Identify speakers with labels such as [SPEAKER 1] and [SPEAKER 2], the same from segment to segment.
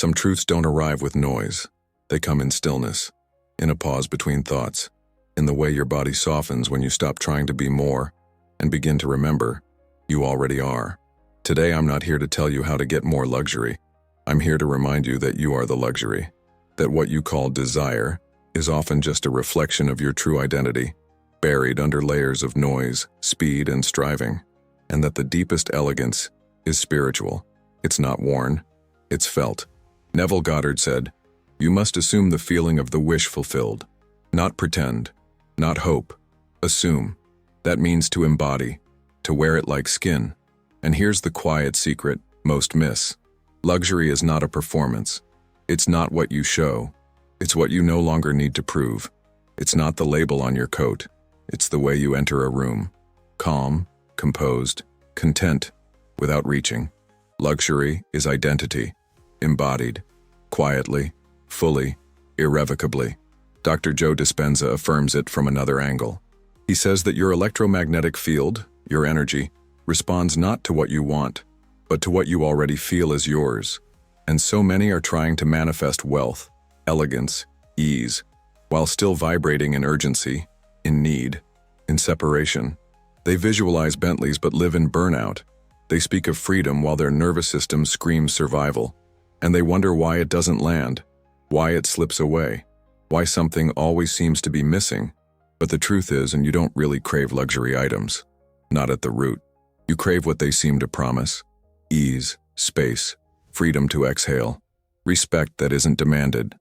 [SPEAKER 1] Some truths don't arrive with noise. They come in stillness, in a pause between thoughts, in the way your body softens when you stop trying to be more and begin to remember you already are. Today, I'm not here to tell you how to get more luxury. I'm here to remind you that you are the luxury, that what you call desire is often just a reflection of your true identity, buried under layers of noise, speed, and striving, and that the deepest elegance is spiritual. It's not worn, it's felt. Neville Goddard said, "You must assume the feeling of the wish fulfilled. Not pretend, not hope. Assume. That means to embody, to wear it like skin. And here's the quiet secret most miss. Luxury is not a performance. It's not what you show. It's what you no longer need to prove. It's not the label on your coat. It's the way you enter a room. Calm, composed, content, without reaching. Luxury is identity, embodied, quietly, fully, irrevocably." Dr. Joe Dispenza affirms it from another angle. He says that your electromagnetic field, your energy, responds not to what you want, but to what you already feel is yours. And so many are trying to manifest wealth, elegance, ease, while still vibrating in urgency, in need, in separation. They visualize Bentleys but live in burnout. They speak of freedom while their nervous system screams survival. And they wonder why it doesn't land, why it slips away, why something always seems to be missing. But the truth is, and you don't really crave luxury items. Not at the root. You crave what they seem to promise. Ease, space, freedom to exhale, respect that isn't demanded,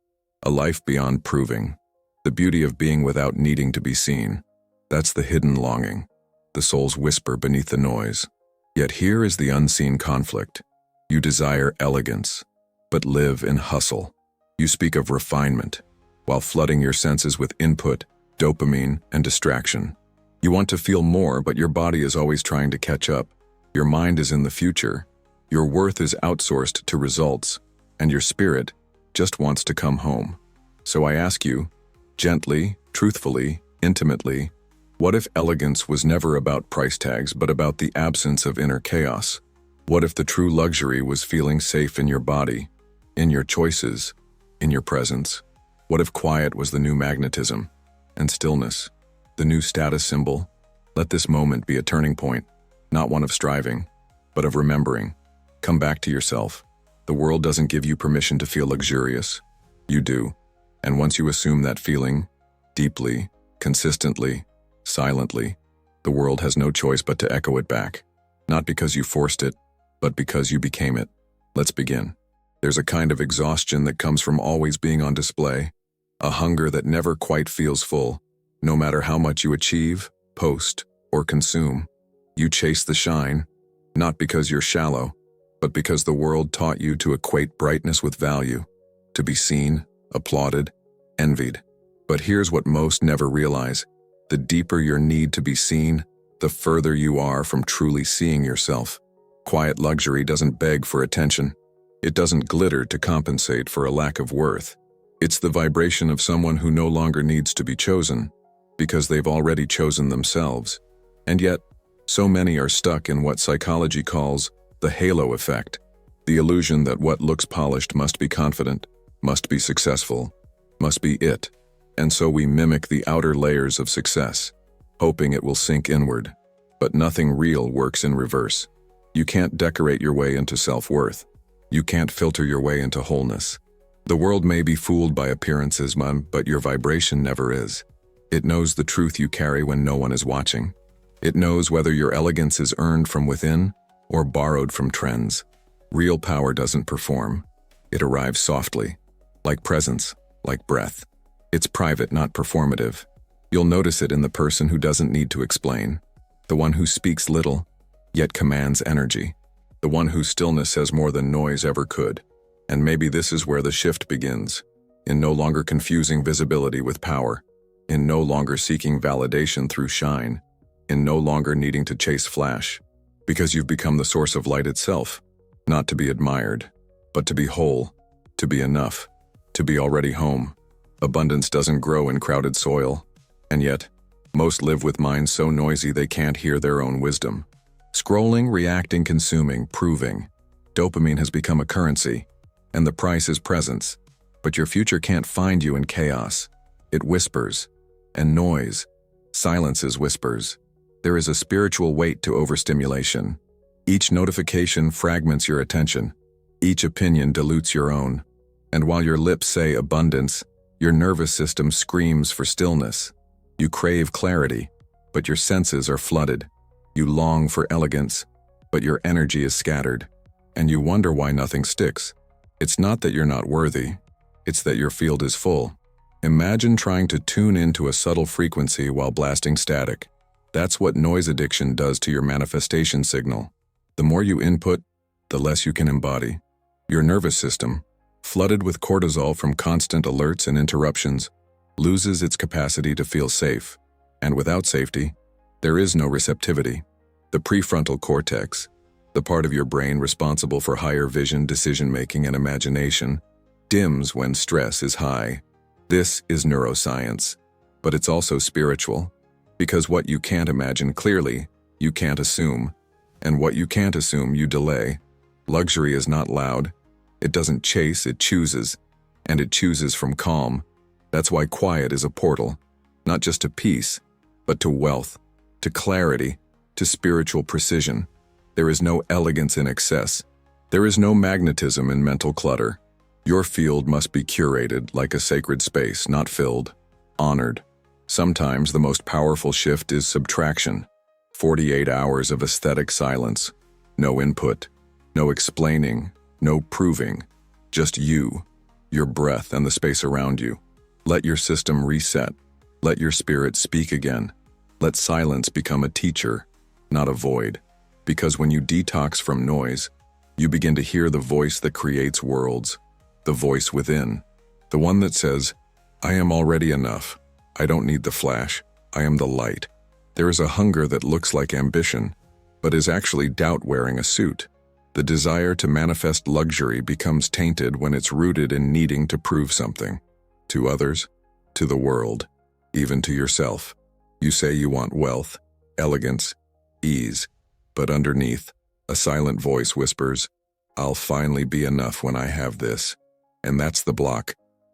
[SPEAKER 1] a life beyond proving, the beauty of being without needing to be seen. That's the hidden longing, the soul's whisper beneath the noise. Yet here is the unseen conflict. You desire elegance, but live in hustle. You speak of refinement, while flooding your senses with input, dopamine, and distraction. You want to feel more, but your body is always trying to catch up. Your mind is in the future. Your worth is outsourced to results, and your spirit just wants to come home. So I ask you, gently, truthfully, intimately, what if elegance was never about price tags but about the absence of inner chaos? What if the true luxury was feeling safe in your body, in your choices, in your presence? What if quiet was the new magnetism, and stillness the new status symbol? Let this moment be a turning point, not one of striving, but of remembering. Come back to yourself. The world doesn't give you permission to feel luxurious. You do. And once you assume that feeling, deeply, consistently, silently, the world has no choice but to echo it back. Not because you forced it, but because you became it. Let's begin. There's a kind of exhaustion that comes from always being on display, a hunger that never quite feels full. No matter how much you achieve, post, or consume, you chase the shine, not because you're shallow, but because the world taught you to equate brightness with value, to be seen, applauded, envied. But here's what most never realize. The deeper your need to be seen, the further you are from truly seeing yourself. Quiet luxury doesn't beg for attention. It doesn't glitter to compensate for a lack of worth. It's the vibration of someone who no longer needs to be chosen, because they've already chosen themselves. And yet, so many are stuck in what psychology calls the halo effect, the illusion that what looks polished must be confident, must be successful, must be it. And so we mimic the outer layers of success, hoping it will sink inward. But nothing real works in reverse. You can't decorate your way into self-worth. You can't filter your way into wholeness. The world may be fooled by appearances, but your vibration never is. It knows the truth you carry when no one is watching. It knows whether your elegance is earned from within or borrowed from trends. Real power doesn't perform. It arrives softly, like presence, like breath. It's private, not performative. You'll notice it in the person who doesn't need to explain, the one who speaks little, yet commands energy, the one whose stillness says more than noise ever could. And maybe this is where the shift begins, in no longer confusing visibility with power, in no longer seeking validation through shine, in no longer needing to chase flash, because you've become the source of light itself, not to be admired, but to be whole, to be enough, to be already home. Abundance doesn't grow in crowded soil, and yet, most live with minds so noisy they can't hear their own wisdom. Scrolling, reacting, consuming, proving. Dopamine has become a currency, and the price is presence. But your future can't find you in chaos. It whispers. And noise silences whispers. There is a spiritual weight to overstimulation. Each notification fragments your attention. Each opinion dilutes your own. And while your lips say abundance, your nervous system screams for stillness. You crave clarity, but your senses are flooded. You long for elegance, but your energy is scattered. And you wonder why nothing sticks. It's not that you're not worthy. It's that your field is full. Imagine trying to tune into a subtle frequency while blasting static. That's what noise addiction does to your manifestation signal. The more you input, the less you can embody. Your nervous system, flooded with cortisol from constant alerts and interruptions, loses its capacity to feel safe. And without safety, there is no receptivity. The prefrontal cortex, the part of your brain responsible for higher vision, decision-making, and imagination, dims when stress is high. This is neuroscience, but it's also spiritual, because what you can't imagine clearly, you can't assume, and what you can't assume, you delay. Luxury is not loud. It doesn't chase, it chooses, and it chooses from calm. That's why quiet is a portal, not just to peace, but to wealth, to clarity, to spiritual precision. There is no elegance in excess. There is no magnetism in mental clutter. Your field must be curated like a sacred space, not filled, honored. Sometimes the most powerful shift is subtraction. 48 hours of aesthetic silence. No input, no explaining, no proving. Just you, your breath, and the space around you. Let your system reset. Let your spirit speak again. Let silence become a teacher, not a void. Because when you detox from noise, you begin to hear the voice that creates worlds. The voice within. The one that says, I am already enough. I don't need the flash. I am the light. There is a hunger that looks like ambition, but is actually doubt wearing a suit. The desire to manifest luxury becomes tainted when it's rooted in needing to prove something. To others, to the world, even to yourself. You say you want wealth, elegance, ease, but underneath, a silent voice whispers, I'll finally be enough when I have this. And that's the block,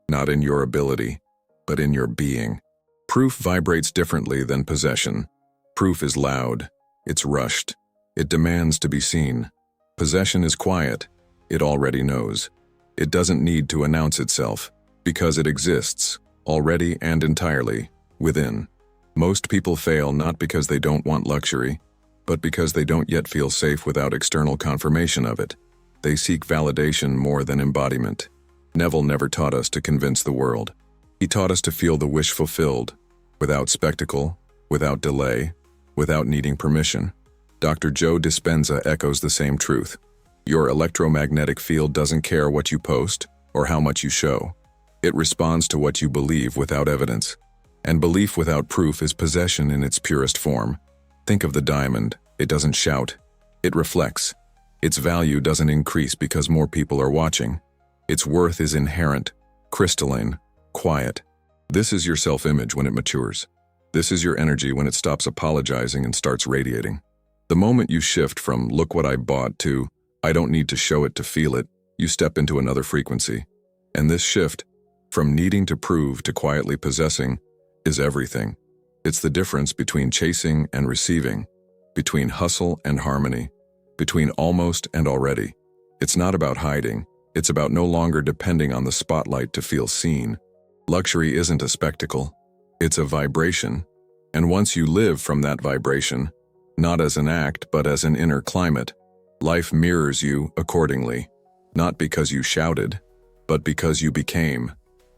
[SPEAKER 1] not in your ability, but in your being. Proof vibrates differently than possession. Proof is loud, it's rushed, it demands to be seen. Possession is quiet, it already knows. It doesn't need to announce itself, because it exists, already and entirely, within. Most people fail not because they don't want luxury, but because they don't yet feel safe without external confirmation of it. They seek validation more than embodiment. Neville never taught us to convince the world. He taught us to feel the wish fulfilled, without spectacle, without delay, without needing permission. Dr. Joe Dispenza echoes the same truth. Your electromagnetic field doesn't care what you post or how much you show. It responds to what you believe without evidence. And belief without proof is possession in its purest form. Think of the diamond. It doesn't shout. It reflects. Its value doesn't increase because more people are watching. Its worth is inherent, crystalline, quiet. This is your self-image when it matures. This is your energy when it stops apologizing and starts radiating. The moment you shift from "look what I bought" to "I don't need to show it to feel it," you step into another frequency. And this shift, from needing to prove to quietly possessing, is everything. It's the difference between chasing and receiving, between hustle and harmony, between almost and already. It's not about hiding. It's about no longer depending on the spotlight to feel seen. Luxury isn't a spectacle. It's a vibration. And once you live from that vibration, not as an act but as an inner climate, life mirrors you accordingly. Not because you shouted, but because you became.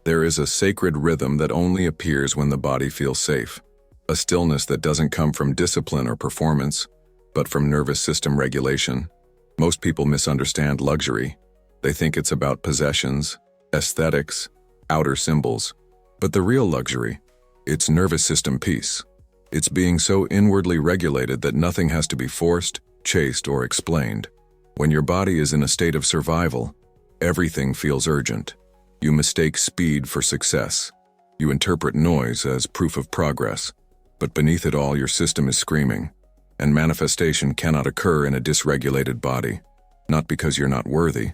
[SPEAKER 1] There is a sacred rhythm that only appears when the body feels safe. A stillness that doesn't come from discipline or performance, but from nervous system regulation. Most people misunderstand luxury. They think it's about possessions, aesthetics, outer symbols. But the real luxury, it's nervous system peace. It's being so inwardly regulated that nothing has to be forced, chased, or explained. When your body is in a state of survival, everything feels urgent. You mistake speed for success. You interpret noise as proof of progress. But beneath it all, your system is screaming. And manifestation cannot occur in a dysregulated body. Not because you're not worthy,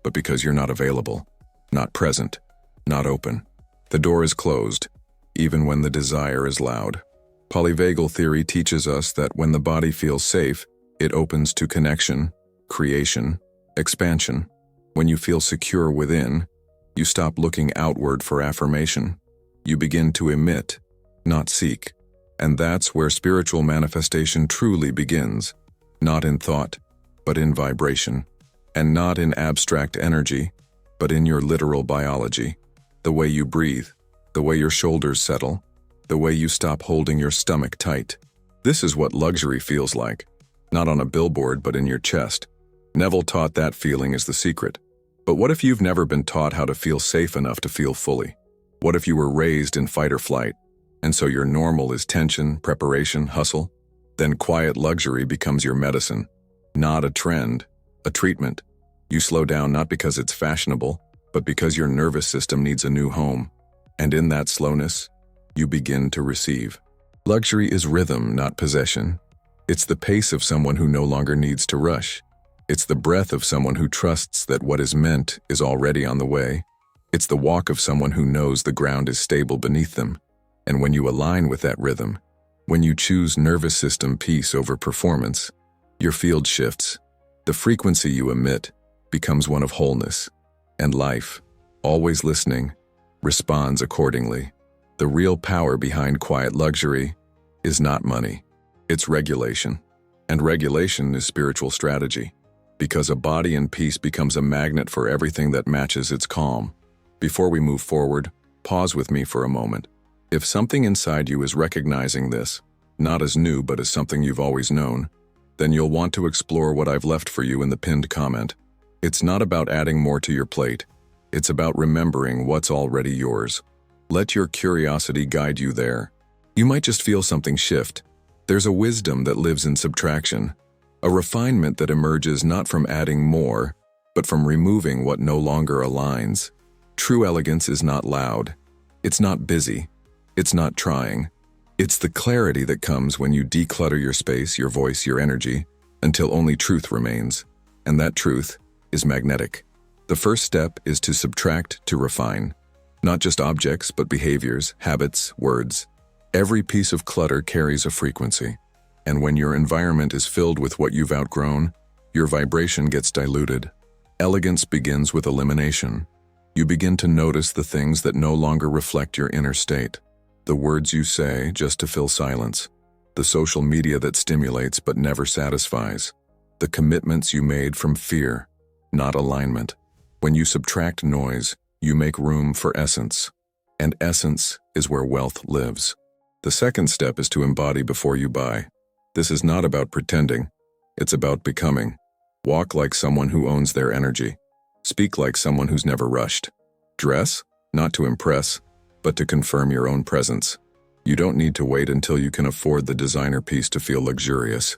[SPEAKER 1] but because you're not available, not present, not open. The door is closed, even when the desire is loud. Polyvagal theory teaches us that when the body feels safe, it opens to connection, creation, expansion. When you feel secure within, you stop looking outward for affirmation. You begin to emit, not seek. And that's where spiritual manifestation truly begins, not in thought, but in vibration, and not in abstract energy, but in your literal biology. The way you breathe, the way your shoulders settle, the way you stop holding your stomach tight. This is what luxury feels like, not on a billboard but in your chest. Neville taught that feeling is the secret. But what if you've never been taught how to feel safe enough to feel fully? What if you were raised in fight or flight, and so your normal is tension, preparation, hustle? Then quiet luxury becomes your medicine, not a trend, a treatment. You slow down not because it's fashionable, but because your nervous system needs a new home. And in that slowness, you begin to receive. Luxury is rhythm, not possession. It's the pace of someone who no longer needs to rush. It's the breath of someone who trusts that what is meant is already on the way. It's the walk of someone who knows the ground is stable beneath them. And when you align with that rhythm, when you choose nervous system peace over performance, your field shifts. The frequency you emit becomes one of wholeness. And life, always listening, responds accordingly. The real power behind quiet luxury is not money, it's regulation. And regulation is spiritual strategy, because a body in peace becomes a magnet for everything that matches its calm. Before we move forward, pause with me for a moment. If something inside you is recognizing this, not as new but as something you've always known, then you'll want to explore what I've left for you in the pinned comment. It's not about adding more to your plate. It's about remembering what's already yours. Let your curiosity guide you there. You might just feel something shift. There's a wisdom that lives in subtraction, a refinement that emerges not from adding more, but from removing what no longer aligns. True elegance is not loud. It's not busy. It's not trying. It's the clarity that comes when you declutter your space, your voice, your energy, until only truth remains. And that truth is magnetic. The first step is to subtract to refine. Not just objects, but behaviors, habits, words. Every piece of clutter carries a frequency. And when your environment is filled with what you've outgrown, your vibration gets diluted. Elegance begins with elimination. You begin to notice the things that no longer reflect your inner state. The words you say just to fill silence. The social media that stimulates but never satisfies. The commitments you made from fear, not alignment. When you subtract noise, you make room for essence. And essence is where wealth lives. The second step is to embody before you buy. This is not about pretending. It's about becoming. Walk like someone who owns their energy. Speak like someone who's never rushed. Dress, not to impress, but to confirm your own presence. You don't need to wait until you can afford the designer piece to feel luxurious.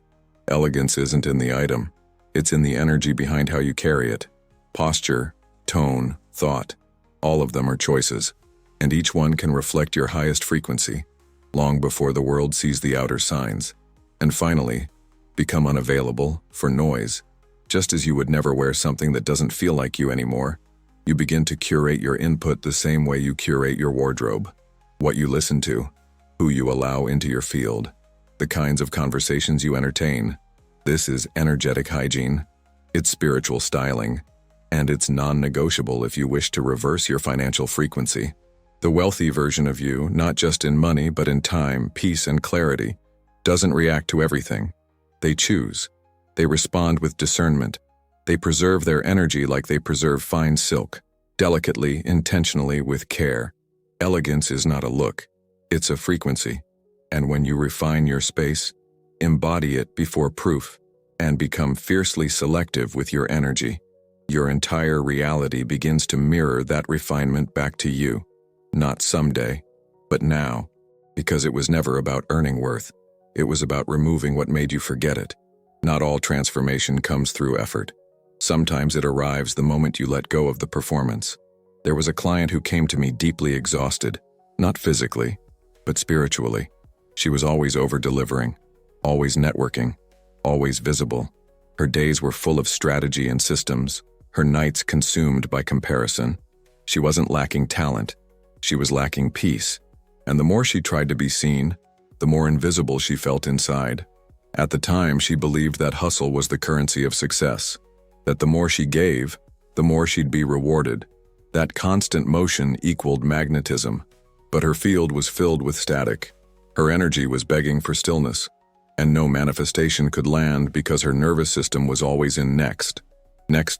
[SPEAKER 1] Elegance isn't in the item. It's in the energy behind how you carry it. Posture, tone, thought, all of them are choices, and each one can reflect your highest frequency, long before the world sees the outer signs. And finally, become unavailable for noise. Just as you would never wear something that doesn't feel like you anymore, you begin to curate your input the same way you curate your wardrobe. What you listen to, who you allow into your field, the kinds of conversations you entertain. This is energetic hygiene. It's spiritual styling. And it's non-negotiable if you wish to reverse your financial frequency. The wealthy version of you, not just in money but in time, peace, and clarity, doesn't react to everything. They choose. They respond with discernment. They preserve their energy like they preserve fine silk, delicately, intentionally, with care. Elegance is not a look. It's a frequency. And when you refine your space, embody it before proof, and become fiercely selective with your energy, your entire reality begins to mirror that refinement back to you. Not someday, but now. Because it was never about earning worth. It was about removing what made you forget it. Not all transformation comes through effort. Sometimes it arrives the moment you let go of the performance. There was a client who came to me deeply exhausted, not physically, but spiritually. She was always over-delivering, always networking, always visible. Her days were full of strategy and systems, her nights consumed by comparison. She wasn't lacking talent, she was lacking peace, and the more she tried to be seen, the more invisible she felt inside. At the time, she believed that hustle was the currency of success, that the more she gave, the more she'd be rewarded. That constant motion equaled magnetism, but her field was filled with static. Her energy was begging for stillness, and no manifestation could land because her nervous system was always in next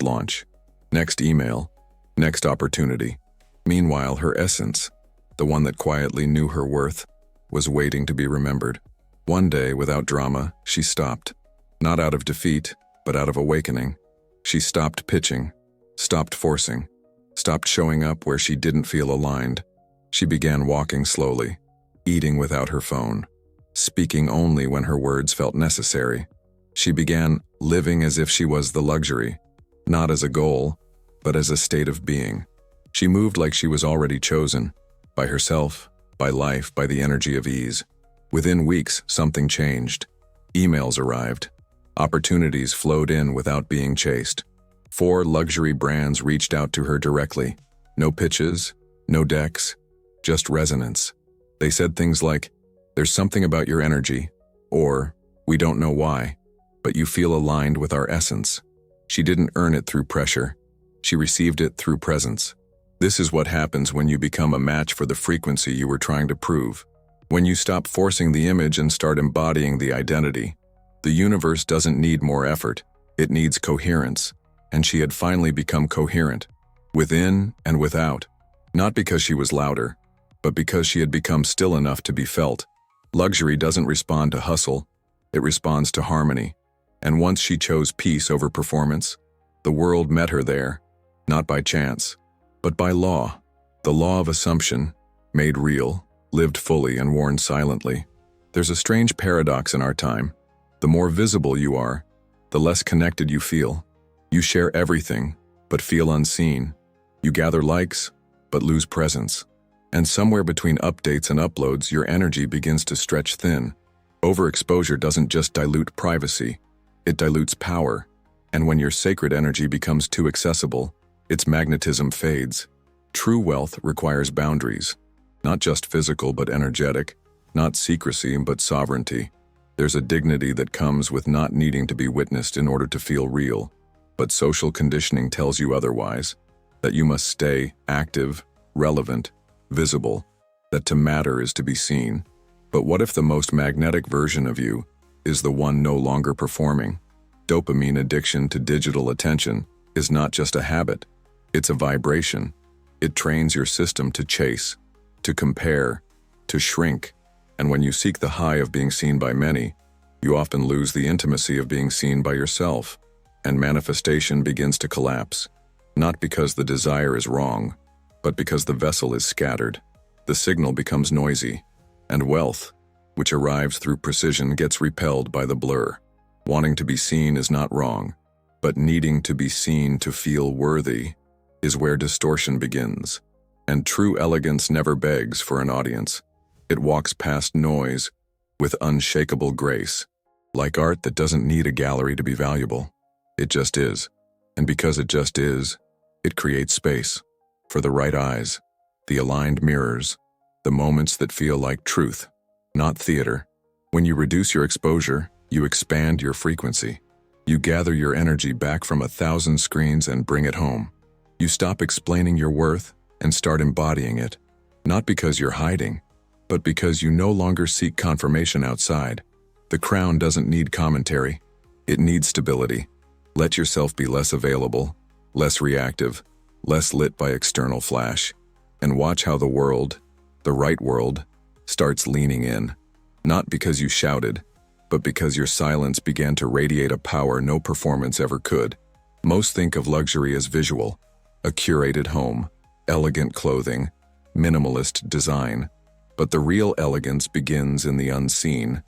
[SPEAKER 1] launch, next email, next opportunity. Meanwhile, her essence, the one that quietly knew her worth, was waiting to be remembered. One day, without drama, she stopped. Not out of defeat, but out of awakening. She stopped pitching, stopped forcing, stopped showing up where she didn't feel aligned. She began walking slowly, eating without her phone, speaking only when her words felt necessary. She began living as if she was the luxury, not as a goal, but as a state of being. She moved like she was already chosen, by herself, by life, by the energy of ease. Within weeks, something changed. Emails arrived. Opportunities flowed in without being chased. 4 luxury brands reached out to her directly. No pitches, no decks, just resonance. They said things like, "There's something about your energy," or, "We don't know why, but you feel aligned with our essence." She didn't earn it through pressure. She received it through presence. This is what happens when you become a match for the frequency you were trying to prove. When you stop forcing the image and start embodying the identity. The universe doesn't need more effort, it needs coherence, and she had finally become coherent, within and without, not because she was louder, but because she had become still enough to be felt. Luxury doesn't respond to hustle, it responds to harmony, and once she chose peace over performance, the world met her there, not by chance, but by law, the law of assumption, made real, lived fully and worn silently. There's a strange paradox in our time. The more visible you are, the less connected you feel. You share everything, but feel unseen. You gather likes, but lose presence. And somewhere between updates and uploads, your energy begins to stretch thin. Overexposure doesn't just dilute privacy, it dilutes power. And when your sacred energy becomes too accessible, its magnetism fades. True wealth requires boundaries, not just physical but energetic, not secrecy but sovereignty. There's a dignity that comes with not needing to be witnessed in order to feel real, but social conditioning tells you otherwise, that you must stay active, relevant, visible, that to matter is to be seen. But what if the most magnetic version of you is the one no longer performing? Dopamine addiction to digital attention is not just a habit, it's a vibration. It trains your system to chase, to compare, to shrink. And when you seek the high of being seen by many, you often lose the intimacy of being seen by yourself, and manifestation begins to collapse, not because the desire is wrong, but because the vessel is scattered. The signal becomes noisy, and wealth, which arrives through precision, gets repelled by the blur. Wanting to be seen is not wrong, but needing to be seen to feel worthy is where distortion begins. And true elegance never begs for an audience. It walks past noise with unshakable grace, like art that doesn't need a gallery to be valuable. It just is. And because it just is, it creates space for the right eyes, the aligned mirrors, the moments that feel like truth, not theater. When you reduce your exposure, you expand your frequency. You gather your energy back from 1,000 screens and bring it home. You stop explaining your worth and start embodying it, not because you're hiding, but because you no longer seek confirmation outside. The crown doesn't need commentary. It needs stability. Let yourself be less available, less reactive, less lit by external flash, and watch how the world, the right world, starts leaning in. Not because you shouted, but because your silence began to radiate a power no performance ever could. Most think of luxury as visual, a curated home, elegant clothing, minimalist design. But the real elegance begins in the unseen,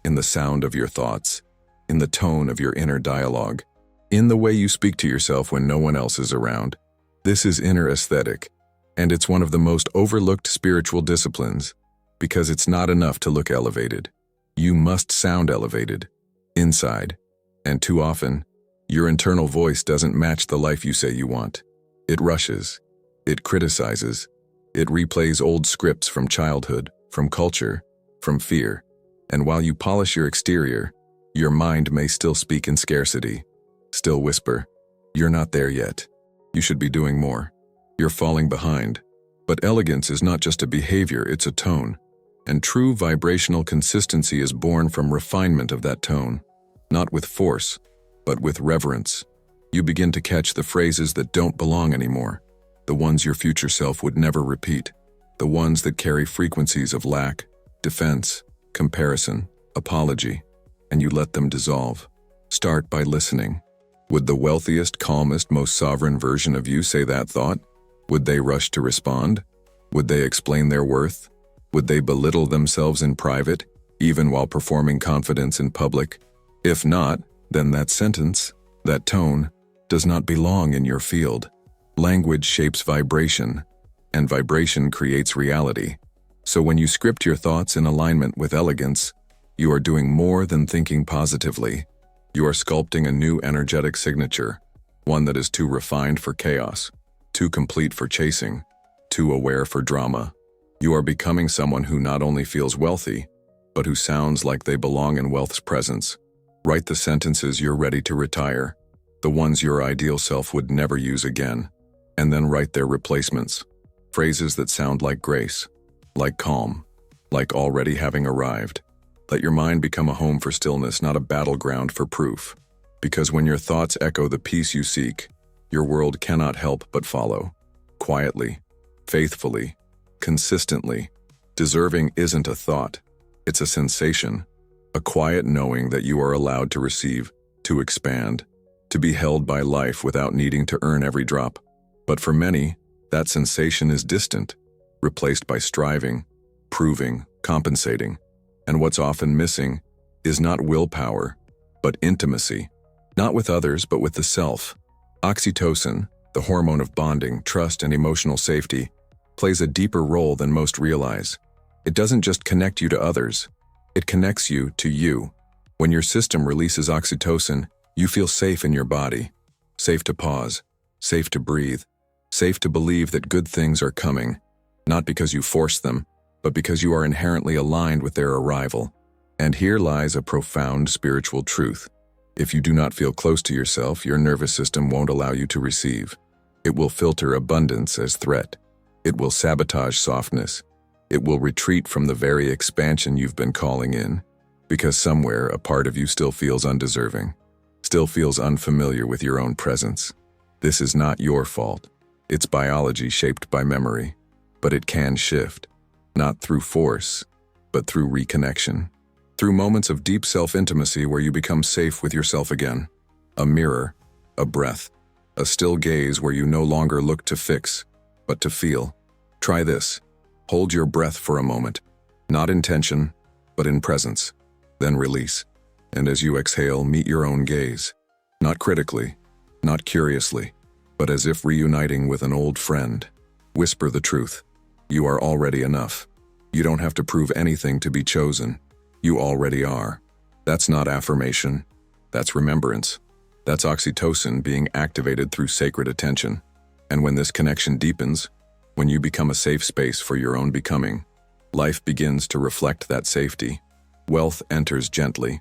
[SPEAKER 1] in the sound of your thoughts, in the tone of your inner dialogue, in the way you speak to yourself when no one else is around. This is inner aesthetic, and it's one of the most overlooked spiritual disciplines, because it's not enough to look elevated. You must sound elevated, inside, and too often, Your internal voice doesn't match the life you say you want. It rushes. It criticizes. It replays old scripts from childhood, from culture, from fear. And while you polish your exterior, your mind may still speak in scarcity, still whisper, "You're not there yet. You should be doing more. You're falling behind." But elegance is not just a behavior, it's a tone. And true vibrational consistency is born from refinement of that tone, not with force, but with reverence. You begin to catch the phrases that don't belong anymore, the ones your future self would never repeat, the ones that carry frequencies of lack, defense, comparison, apology, and you let them dissolve. Start by listening. Would the wealthiest, calmest, most sovereign version of you say that thought? Would they rush to respond? Would they explain their worth? Would they belittle themselves in private, even while performing confidence in public? If not, then that sentence, that tone, does not belong in your field. Language shapes vibration, and vibration creates reality. So when you script your thoughts in alignment with elegance, you are doing more than thinking positively. You are sculpting a new energetic signature, one that is too refined for chaos, too complete for chasing, too aware for drama. You are becoming someone who not only feels wealthy, but who sounds like they belong in wealth's presence. Write the sentences you're ready to retire, the ones your ideal self would never use again, and then write their replacements. Phrases that sound like grace, like calm, like already having arrived. Let your mind become a home for stillness, not a battleground for proof. Because when your thoughts echo the peace you seek, your world cannot help but follow. Quietly, faithfully, consistently. Deserving isn't a thought, it's a sensation. A quiet knowing that you are allowed to receive, to expand, to be held by life without needing to earn every drop. But for many, that sensation is distant, replaced by striving, proving, compensating. And what's often missing is not willpower, but intimacy. Not with others, but with the self. Oxytocin, the hormone of bonding, trust, and emotional safety, plays a deeper role than most realize. It doesn't just connect you to others, it connects you to you. When your system releases oxytocin, you feel safe in your body. Safe to pause, safe to breathe, safe to believe that good things are coming, not because you force them, but because you are inherently aligned with their arrival. And here lies a profound spiritual truth. If you do not feel close to yourself, your nervous system won't allow you to receive. It will filter abundance as threat. It will sabotage softness. It will retreat from the very expansion you've been calling in, because somewhere a part of you still feels undeserving, still feels unfamiliar with your own presence. This is not your fault. It's biology shaped by memory, but it can shift, not through force, but through reconnection. Through moments of deep self-intimacy where you become safe with yourself again. A mirror, a breath, a still gaze where you no longer look to fix, but to feel. Try this. Hold your breath for a moment, not in tension, but in presence. Then release. And as you exhale, meet your own gaze. Not critically, not curiously, but as if reuniting with an old friend. Whisper the truth. You are already enough. You don't have to prove anything to be chosen. You already are. That's not affirmation. That's remembrance. That's oxytocin being activated through sacred attention. And when this connection deepens, when you become a safe space for your own becoming, life begins to reflect that safety. Wealth enters gently.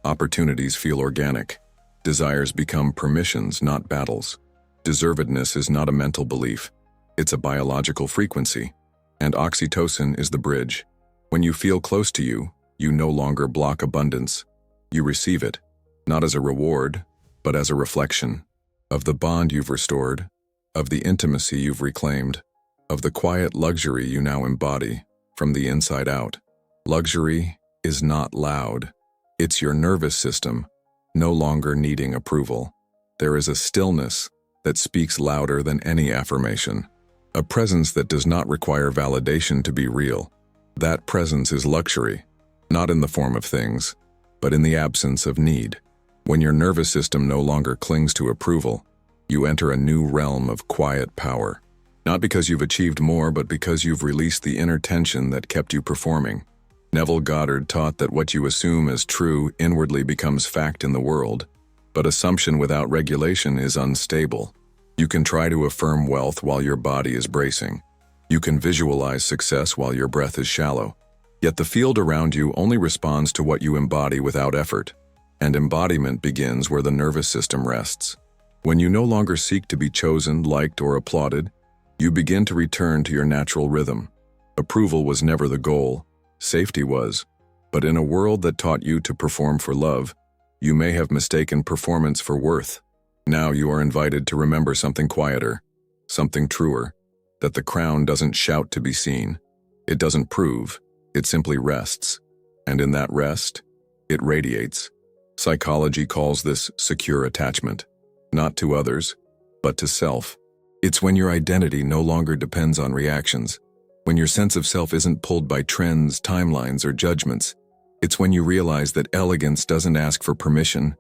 [SPEAKER 1] Opportunities feel organic. Desires become permissions, not battles. Deservedness is not a mental belief. It's a biological frequency. And oxytocin is the bridge. When you feel close to you, you no longer block abundance. You receive it, not as a reward, but as a reflection of the bond you've restored, of the intimacy you've reclaimed, of the quiet luxury you now embody from the inside out. Luxury is not loud. It's your nervous system, no longer needing approval. There is a stillness that speaks louder than any affirmation, a presence that does not require validation to be real. That presence is luxury, not in the form of things, but in the absence of need. When your nervous system no longer clings to approval, you enter a new realm of quiet power. Not because you've achieved more, but because you've released the inner tension that kept you performing. Neville Goddard taught that what you assume as true inwardly becomes fact in the world. But assumption without regulation is unstable. You can try to affirm wealth while your body is bracing. You can visualize success while your breath is shallow. Yet the field around you only responds to what you embody without effort. And embodiment begins where the nervous system rests. When you no longer seek to be chosen, liked, or applauded, you begin to return to your natural rhythm. Approval was never the goal. Safety was. But in a world that taught you to perform for love, you may have mistaken performance for worth. Now you are invited to remember something quieter, something truer, that the crown doesn't shout to be seen. It doesn't prove, it simply rests. And in that rest, it radiates. Psychology calls this secure attachment, not to others, but to self. It's when your identity no longer depends on reactions, when your sense of self isn't pulled by trends, timelines, or judgments. It's when you realize that elegance doesn't ask for permission,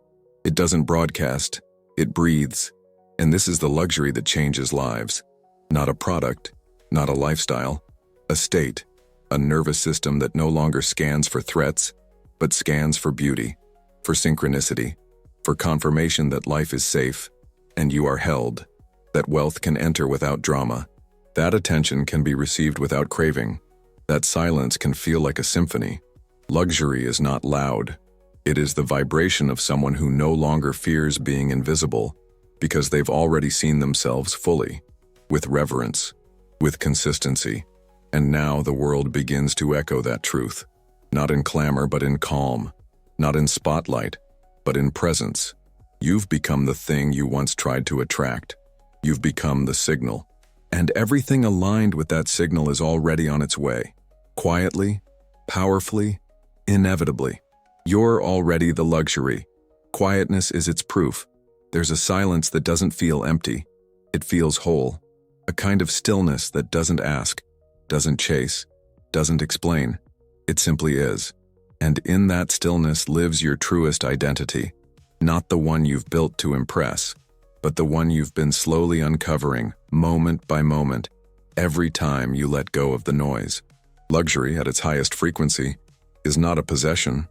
[SPEAKER 1] it doesn't broadcast, it breathes. And this is the luxury that changes lives. Not a product, not a lifestyle, a state, a nervous system that no longer scans for threats, but scans for beauty, for synchronicity, for confirmation that life is safe, and you are held, that wealth can enter without drama, that attention can be received without craving, that silence can feel like a symphony. Luxury is not loud. It is the vibration of someone who no longer fears being invisible because they've already seen themselves fully, with reverence, with consistency. And now the world begins to echo that truth, not in clamor but in calm, not in spotlight, but in presence. You've become the thing you once tried to attract. You've become the signal. And everything aligned with that signal is already on its way. Quietly, powerfully, inevitably. You're already the luxury. Quietness is its proof. There's a silence that doesn't feel empty. It feels whole. A kind of stillness that doesn't ask, doesn't chase, doesn't explain. It simply is. And in that stillness lives your truest identity. Not the one you've built to impress, but the one you've been slowly uncovering, moment by moment, every time you let go of the noise. Luxury, at its highest frequency, is not a possession.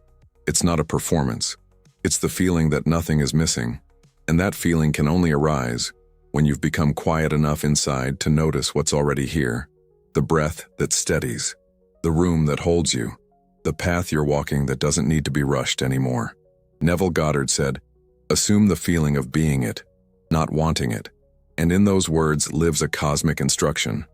[SPEAKER 1] It's not a performance. It's the feeling that nothing is missing. And that feeling can only arise when you've become quiet enough inside to notice what's already here. The breath that steadies, the room that holds you, the path you're walking that doesn't need to be rushed anymore. Neville Goddard said, "Assume the feeling of being it, not wanting it." And in those words lives a cosmic instruction.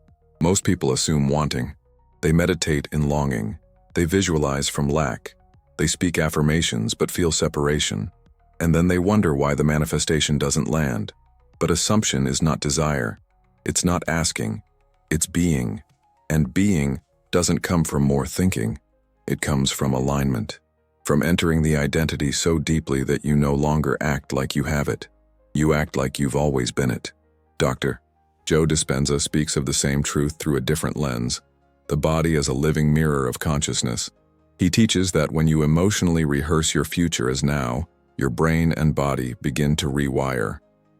[SPEAKER 1] Most people assume wanting. They meditate in longing. They visualize from lack. They speak affirmations but feel separation. And then they wonder why the manifestation doesn't land. But assumption is not desire. It's not asking. It's being. And being doesn't come from more thinking. It comes from alignment. From entering the identity so deeply that you no longer act like you have it. You act like you've always been it. Dr. Joe Dispenza speaks of the same truth through a different lens. The body as a living mirror of consciousness. He teaches that when you emotionally rehearse your future as now, your brain and body begin to rewire.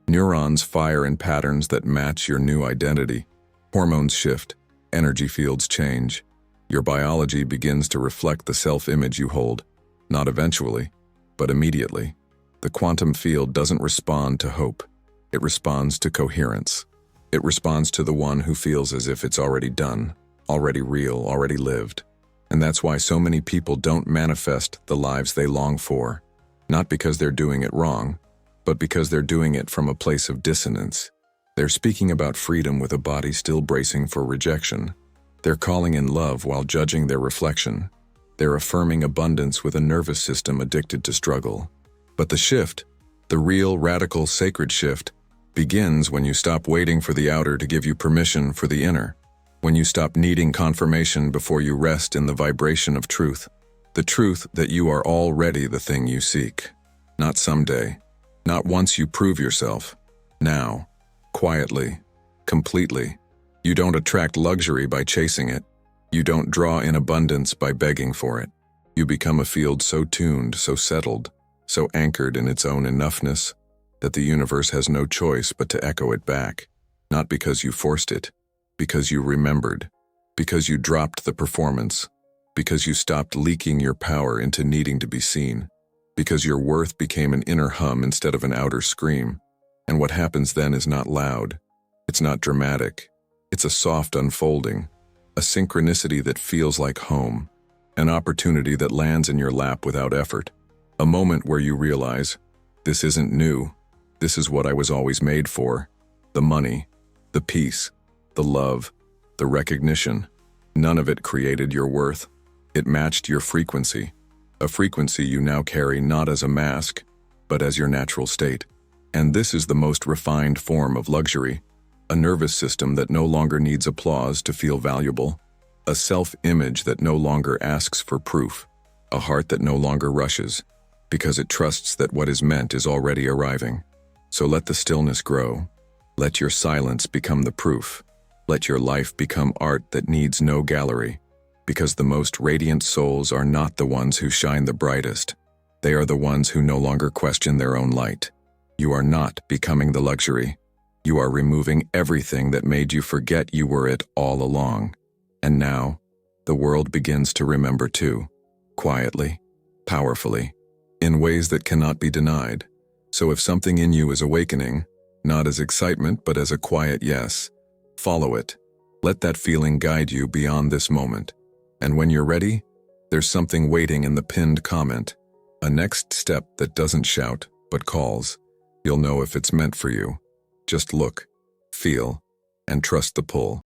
[SPEAKER 1] Neurons fire in patterns that match your new identity. Hormones shift, energy fields change. Your biology begins to reflect the self-image you hold, not eventually, but immediately. The quantum field doesn't respond to hope. It responds to coherence. It responds to the one who feels as if it's already done, already real, already lived. And that's why so many people don't manifest the lives they long for, not because they're doing it wrong, but because they're doing it from a place of dissonance. They're speaking about freedom with a body still bracing for rejection. They're calling in love while judging their reflection. They're affirming abundance with a nervous system addicted to struggle. But the shift, the real, radical, sacred shift, begins when you stop waiting for the outer to give you permission for the inner. When you stop needing confirmation before you rest in the vibration of truth. The truth that you are already the thing you seek. Not someday. Not once you prove yourself. Now. Quietly. Completely. You don't attract luxury by chasing it. You don't draw in abundance by begging for it. You become a field so tuned, so settled, so anchored in its own enoughness, that the universe has no choice but to echo it back. Not because you forced it, because you remembered, because you dropped the performance, because you stopped leaking your power into needing to be seen. because your worth became an inner hum instead of an outer scream. And what happens then is not loud. It's not dramatic. It's a soft unfolding, a synchronicity that feels like home, an opportunity that lands in your lap without effort, a moment where you realize, this isn't new, this is what I was always made for. The money, the peace, the love, the recognition, none of it created your worth. It matched your frequency, a frequency you now carry not as a mask, but as your natural state. And this is the most refined form of luxury, a nervous system that no longer needs applause to feel valuable, a self-image that no longer asks for proof, a heart that no longer rushes, because it trusts that what is meant is already arriving. So let the stillness grow. Let your silence become the proof. Let your life become art that needs no gallery, because the most radiant souls are not the ones who shine the brightest. They are the ones who no longer question their own light. You are not becoming the luxury. You are removing everything that made you forget you were it all along. And now, the world begins to remember too, quietly, powerfully, in ways that cannot be denied. So if something in you is awakening, not as excitement but as a quiet yes, follow it. Let that feeling guide you beyond this moment. And when you're ready, there's something waiting in the pinned comment, a next step that doesn't shout, but calls. You'll know if it's meant for you. Just look, feel, and trust the pull.